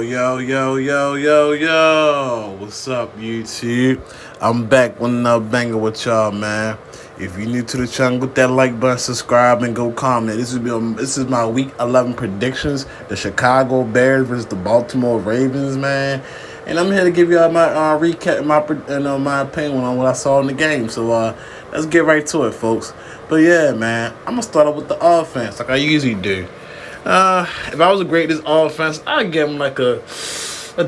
Yo. What's up, YouTube? I'm back with another banger with y'all, man. If you're new to the channel, hit that like button, subscribe, and go comment. This is my Week 11 predictions. The Chicago Bears versus the Baltimore Ravens, man. And I'm here to give y'all my recap and my opinion on what I saw in the game. So let's get right to it, folks. But yeah, man, I'm gonna start off with the offense, like I usually do. If I was to grade this offense, I'd give them like a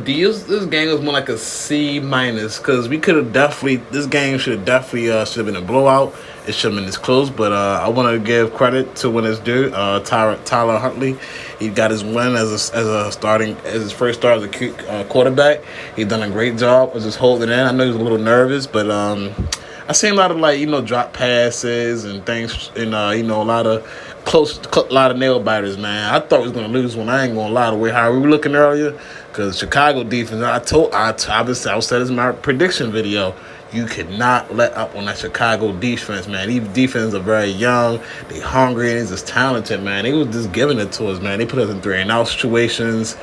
D. This game was more like a C minus because we could have definitely. This game should have been a blowout. It should have been this close, but I want to give credit to when it's due. Tyler Huntley, he got his win as his first start as a quarterback. He done a great job of just holding in. I know he was a little nervous, but I seen a lot of drop passes and things, and a lot of nail biters, man. I thought we was gonna lose one. I ain't gonna lie, the way how we were looking earlier, because Chicago defense. I said this in my prediction video. You could not let up on that Chicago defense, man. These defenses are very young. They hungry and they're just talented, man. They was just giving it to us, man. They put us in 3-and-out situations.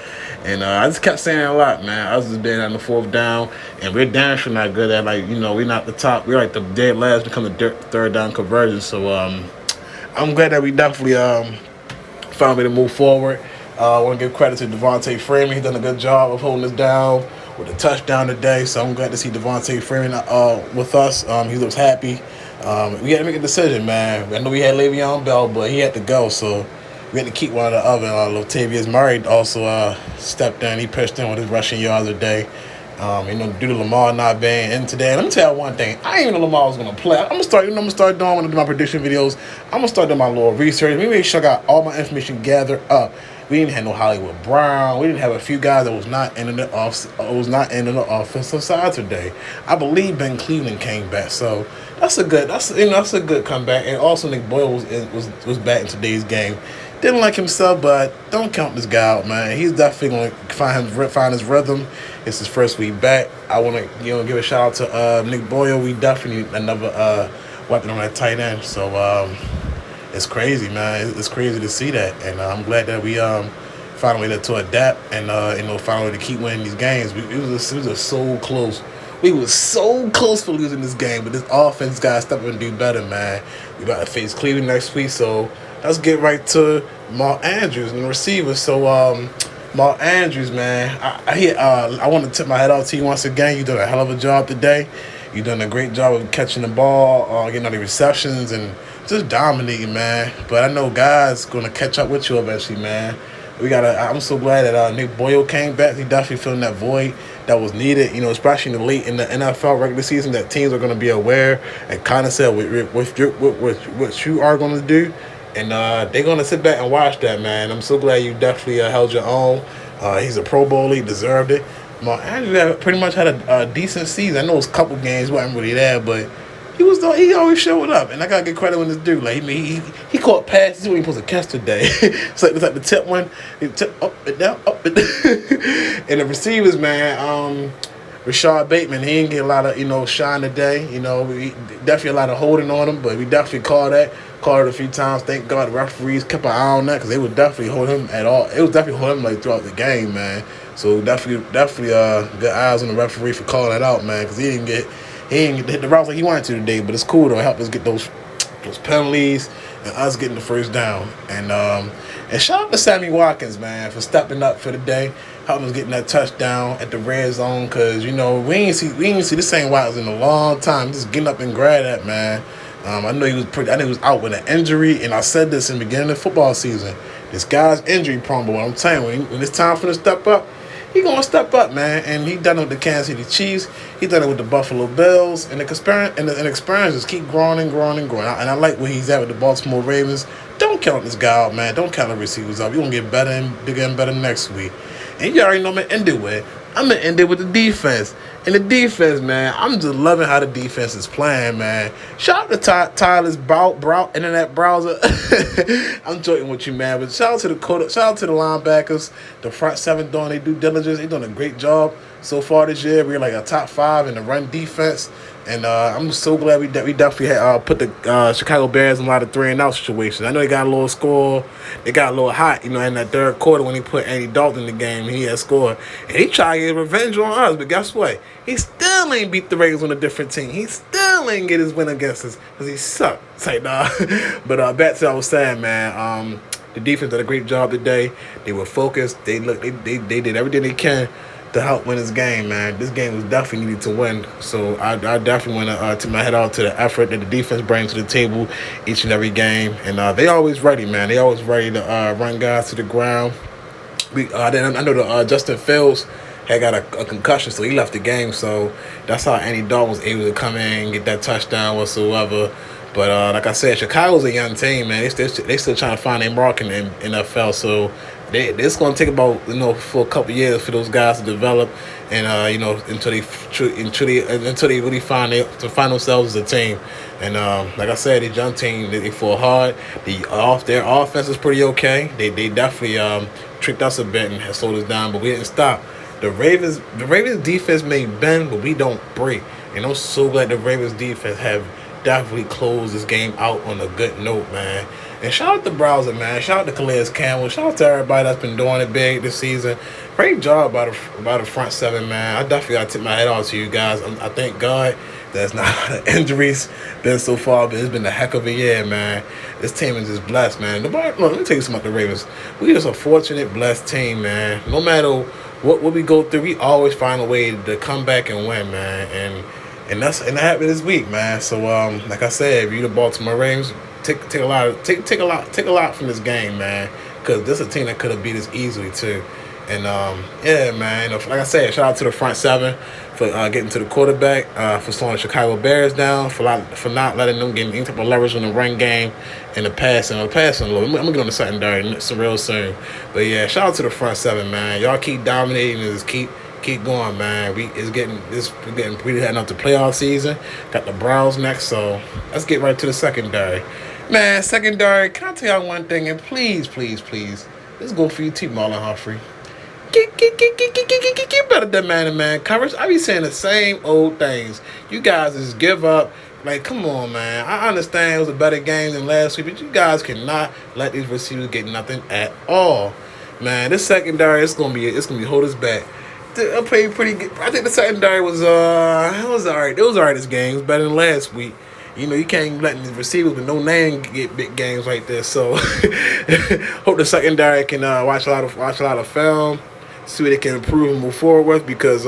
And I just kept saying a lot, man. I was just being on the fourth down. And we're damn sure not good at, we're not the top. We're like the dead last become the third down conversion. So I'm glad that we definitely found a way to move forward. I want to give credit to Devontae Freeman. He's done a good job of holding us down with a touchdown today. So I'm glad to see Devontae Freeman with us. He looks happy. We had to make a decision, man. I know we had Le'Veon Bell, but he had to go. So we had to keep one of the other. Latavius Murray also stepped in. He pitched in with his rushing yards today. Due to Lamar not being in today. Let me tell you one thing. I didn't even know Lamar was gonna play. I'm gonna start doing when I do my prediction videos. I'm gonna start doing my little research. Let me make sure I got all my information gathered up. We didn't have no Hollywood Brown. We didn't have a few guys that was not in the offensive side today. I believe Ben Cleveland came back, so that's a good comeback. And also Nick Boyle was back in today's game. Didn't like himself, but don't count this guy out, man. He's definitely going to find his rhythm. It's his first week back. I want to give a shout out to Nick Boyle. We definitely need another weapon on that tight end. So it's crazy, man. It's crazy to see that, and I'm glad that we found a way to adapt and found a way to keep winning these games. It was just so close. We were so close for losing this game, but this offense got to step up and do better, man. We got to face Cleveland next week, so let's get right to Mark Andrews and the receivers. So, Mark Andrews, man, I want to tip my head off to you once again. You done a hell of a job today. You done a great job of catching the ball, getting all the receptions, and just dominating, man. But I know guys gonna catch up with you eventually, man. I'm so glad that Nick Boyle came back. He definitely filling that void that was needed, especially late in the NFL regular season, that teams are going to be aware and kind of say what you are going to do. And they're going to sit back and watch that, man. I'm so glad you definitely held your own. He's a Pro Bowler. He deserved it. Andrew pretty much had a decent season. I know it was a couple games wasn't really there, but he always showed up. And I got to give credit when this dude. Like, he caught passes he wasn't supposed to catch today. It's like the tip one. He tip up and down, up and down. And the receivers, man, Rashad Bateman, he didn't get a lot of, shine today. We definitely a lot of holding on him, but we definitely called it a few times. Thank God the referees kept an eye on that because they would definitely hold him at all. It was definitely hold him throughout the game, man. So definitely good eyes on the referee for calling that out, man, because he didn't hit the routes like he wanted to today. But it's cool though. It helped us get those penalties and us getting the first down. And shout out to Sammy Watkins, man, for stepping up for the day, helping us getting that touchdown at the red zone. Because we ain't see this same Watkins in a long time. Just getting up and grab that, man. I know he was out with an injury, and I said this in the beginning of the football season. This guy's injury prone, but what I'm telling you, when it's time for him to step up, he gonna step up, man. And he done it with the Kansas City Chiefs. He done it with the Buffalo Bills, and the experience just keep growing and growing and growing. And I like where he's at with the Baltimore Ravens. Don't count this guy out, man. Don't count the receivers out. You're gonna get better and bigger and better next week. And you already know I'm gonna end it with. I'm gonna end it with the defense. And the defense, man, I'm just loving how the defense is playing, man. Shout out to Tyler's internet browser. I'm joking with you, man. But shout out to the linebackers, the front seven doing their due diligence. They're doing a great job so far this year. We're like a top 5 in the run defense. And I'm so glad we definitely put the Chicago Bears in a lot of 3-and-out situations. I know they got a little score. They got a little hot, in that third quarter when he put Andy Dalton in the game. He had scored. And he tried to get revenge on us. But guess what? He still ain't beat the Ravens on a different team. He still ain't get his win against us because he sucked. It's like, nah. But back to what I was saying, man. The defense did a great job today. They were focused. They did everything they can to help win this game, man. This game was definitely needed to win. So I definitely want to tip my head out to the effort that the defense brings to the table each and every game. And they always ready, man. They always ready to run guys to the ground. I know the Justin Fields had got a concussion, so he left the game. So that's how Andy Dalton was able to come in and get that touchdown whatsoever. But like I said, Chicago's a young team, man. They still trying to find their mark in the NFL. So it's going to take about for a couple of years for those guys to develop, and until they really find themselves as a team. And like I said, the young team they fought hard. Their offense is pretty okay. They definitely tricked us a bit and slowed us down, but we didn't stop. The Ravens defense may bend, but we don't break. And I'm so glad the Ravens defense have definitely closed this game out on a good note, man. And shout out to Browser, man. Shout out to Calais Campbell. Shout out to everybody that's been doing it big this season. Great job by the front seven, man. I definitely got to tip my head off to you guys. I thank God there's not a lot of injuries been so far, but it's been a heck of a year, man. This team is just blessed, man. Look, let me tell you something about the Ravens. We just a fortunate, blessed team, man. No matter what we go through, we always find a way to come back and win, man. And that happened this week, man. So like I said, if you're the Baltimore Ravens, take a lot from this game, man. Because this is a team that could have beat us easily too. And yeah, man. Like I said, shout out to the front seven for getting to the quarterback, for slowing the Chicago Bears down, for not letting them get any type of leverage on the run game and the passing. I'm gonna get on the secondary real soon. But yeah, shout out to the front seven, man. Y'all keep dominating and just keep going, man. We're really heading up to playoff season. Got the Browns next, so let's get right to the secondary. Man, secondary, can I tell y'all one thing? And please, let's go for you, T. Marlon Humphrey. Get better than man-to-man coverage. I be saying the same old things. You guys just give up. Like, come on, man. I understand it was a better game than last week, but you guys cannot let these receivers get nothing at all. Man, this secondary, it's gonna be hold us back. I played pretty good. I think the secondary was it was alright. It was alright this game. It was better than last week. You can't let the receivers with no name get big games like this. So hope the secondary can watch a lot of film, see what they can improve and move forward with. Because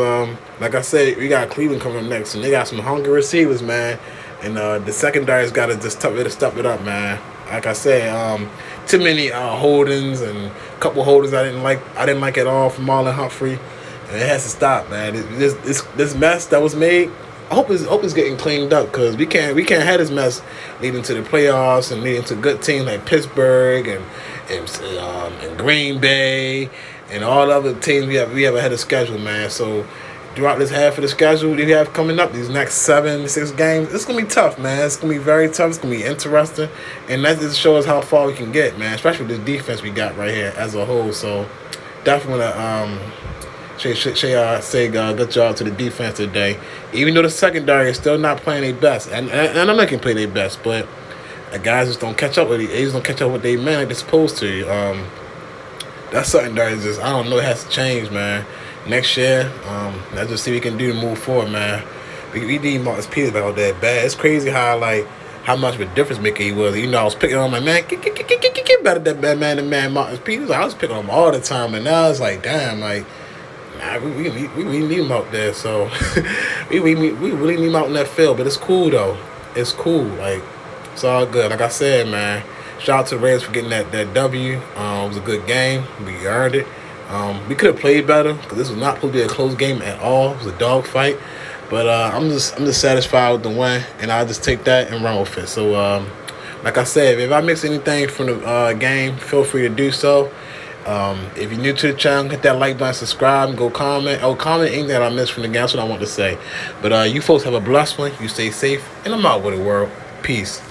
like I said, we got Cleveland coming up next, and they got some hungry receivers, man. And the secondary's got to just step it up, man. Like I said, too many holdings and a couple holdings I didn't like at all from Marlon Humphrey. And it has to stop, man. This mess that was made, I hope it's getting cleaned up, because we can't have this mess leading to the playoffs and leading to good teams like Pittsburgh and Green Bay and all the other teams we have ahead of schedule, man. So throughout this half of the schedule we have coming up, these next 7-6 games, it's gonna be tough, man. It's gonna be very tough. It's gonna be interesting, and that just shows how far we can get, man. Especially with this defense we got right here as a whole. So definitely wanna say good job to the defense today. Even though the secondary is still not playing their best, and I'm not gonna play their best, but the guys just don't catch up with it. They just don't catch up with their man like they're supposed to. That secondary is just, I don't know, it has to change, man. Next year, let's just see what we can do to move forward, man. We need Marcus Peters back out there bad. It's crazy how much of a difference maker he was. I was picking on my man, get better than man Marcus Peters. I was picking on him all the time, and now it's like, damn, like. Nah, we need him out there, so we really need him out in that field. But it's cool though. It's cool. Like, it's all good. Like I said, man, shout out to the Reds for getting that W. It was a good game. We earned it. We could have played better, because this was not supposed to be a close game at all. It was a dogfight. But I'm just satisfied with the win, and I'll just take that and run with it. So like I said, if I miss anything from the game, feel free to do so. If you're new to the channel, hit that like button, subscribe, and go comment. Oh, comment anything that I missed from the game. That's what I want to say. But you folks have a blessed one. You stay safe, and I'm out with the world. Peace.